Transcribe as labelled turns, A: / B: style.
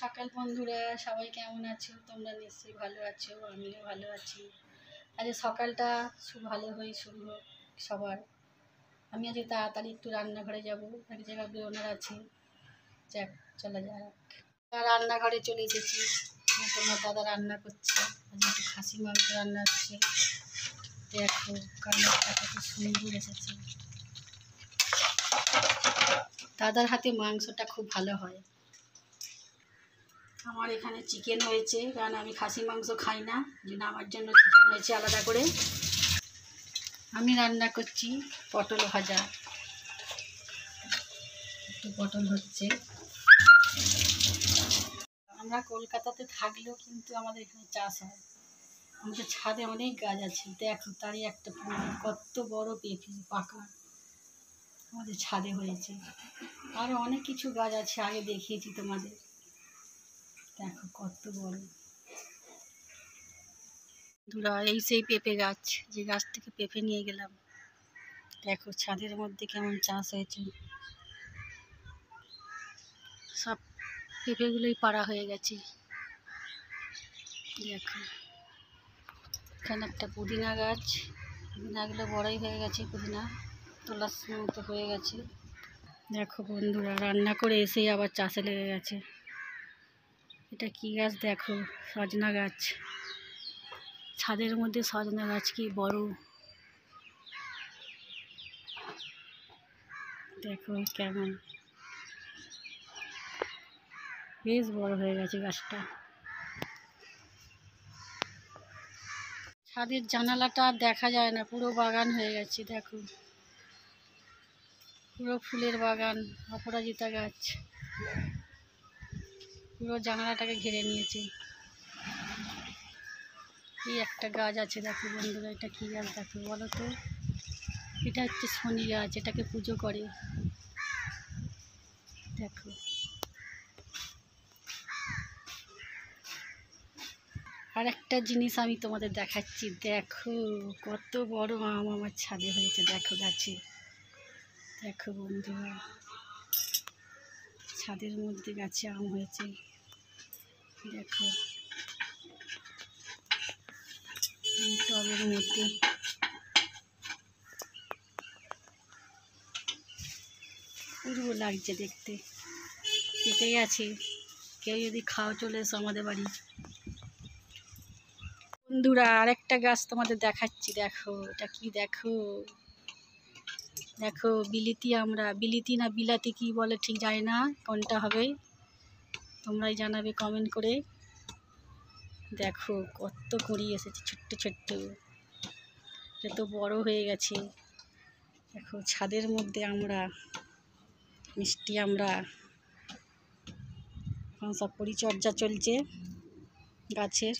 A: সকাল বন্ধুরা, সবাই কেমন আছো? তোমরা নিশ্চয়ই ভালো আছো, আমিও ভালো আছি। আজ সকালটা ভালো হয়ে শুরু হোক সবার। আমি আজ তাড়াতাড়ি একটু রান্নাঘরে যাব, এক জায়গায় বেরোনোর আছে। যাক, চলা যাক। রান্নাঘরে চলে এসেছি। তোমার দাদা রান্না করছে, আজ একটু খাসি মাংস রান্না হচ্ছে। দেখো কালারটা কত সুন্দর এসেছে। দাদার হাতে মাংসটা খুব ভালো হয়। আমার এখানে চিকেন হয়েছে, কারণ আমি খাসি মাংস খাই না, যেটা আমার জন্য চিকেন হয়েছে আলাদা করে। আমি রান্না করছি পটল ভাজা। একটু পটল হচ্ছে। আমরা কলকাতাতে থাকলেও কিন্তু আমাদের এখানে চাষ হয়। আমাদের ছাদে অনেক গাছ আছে, দেখো তারই একটা কত বড় পেঁপে পাকা আমাদের ছাদে হয়েছে। আরও অনেক কিছু গাছ আছে, আগে দেখিয়েছি তোমাদের। দেখো কত বড়। এই সেই পেঁপে গাছ, যে গাছ থেকে পেঁপে নিয়ে গেলাম। দেখো ছাদের মধ্যে কেমন চাষ হয়েছে। সব পেঁপেগুলোই পাড়া হয়ে গেছে। দেখো এখানে একটা পুদিনা গাছ, পুদিনাগুলো বড়ই হয়ে গেছে, পুদিনা তোলার মতো হয়ে গেছে। দেখো বন্ধুরা, রান্না করে এসেই আবার চাষে লেগে গেছে। এটা কি গাছ দেখো, সজনা গাছ। ছাদের মধ্যে সজনা গাছ কি বড়। দেখো কেমন বেশ বড় হয়ে গেছে গাছটা। ছাদের জানালাটা আর দেখা যায় না, পুরো বাগান হয়ে গেছে। দেখো পুরো ফুলের বাগান, অপরাজিতা গাছ পুরো জানালাটাকে ঘিরে নিয়েছে। এই একটা গাছ আছে দেখো বন্ধুরা, এটা কি গাছ দেখো বলো তো? এটা হচ্ছে শনি গাছ, এটাকে পুজো করে। দেখো আর একটা জিনিস আমি তোমাদের দেখাচ্ছি। দেখো কত বড় আম আমার ছাদে হয়েছে, দেখো গাছে। দেখো বন্ধুরা, ছাদের মধ্যে গাছে আম হয়েছে। দেখো টবের মধ্যে পূর্ব লাগছে দেখতে। এটাই আছে, কেউ যদি খাও চলে এসো আমাদের বাড়ি। বন্ধুরা আরেকটা গাছ তোমাদের দেখাচ্ছি। দেখো এটা কি দেখো, দেখো বিলিতি আমরা, বিলিতি না বিলাতি কি বলে ঠিক জানি না কোনটা হবে, তোমরাই জানাবে কমেন্ট করে। দেখো কত কুঁড়ি এসেছে, ছোট্ট ছোট্ট, এত বড় হয়ে গেছে। দেখো ছাদের মধ্যে আমরা, মিষ্টি আমরা। এখন সব পরিচর্যা চলছে গাছের।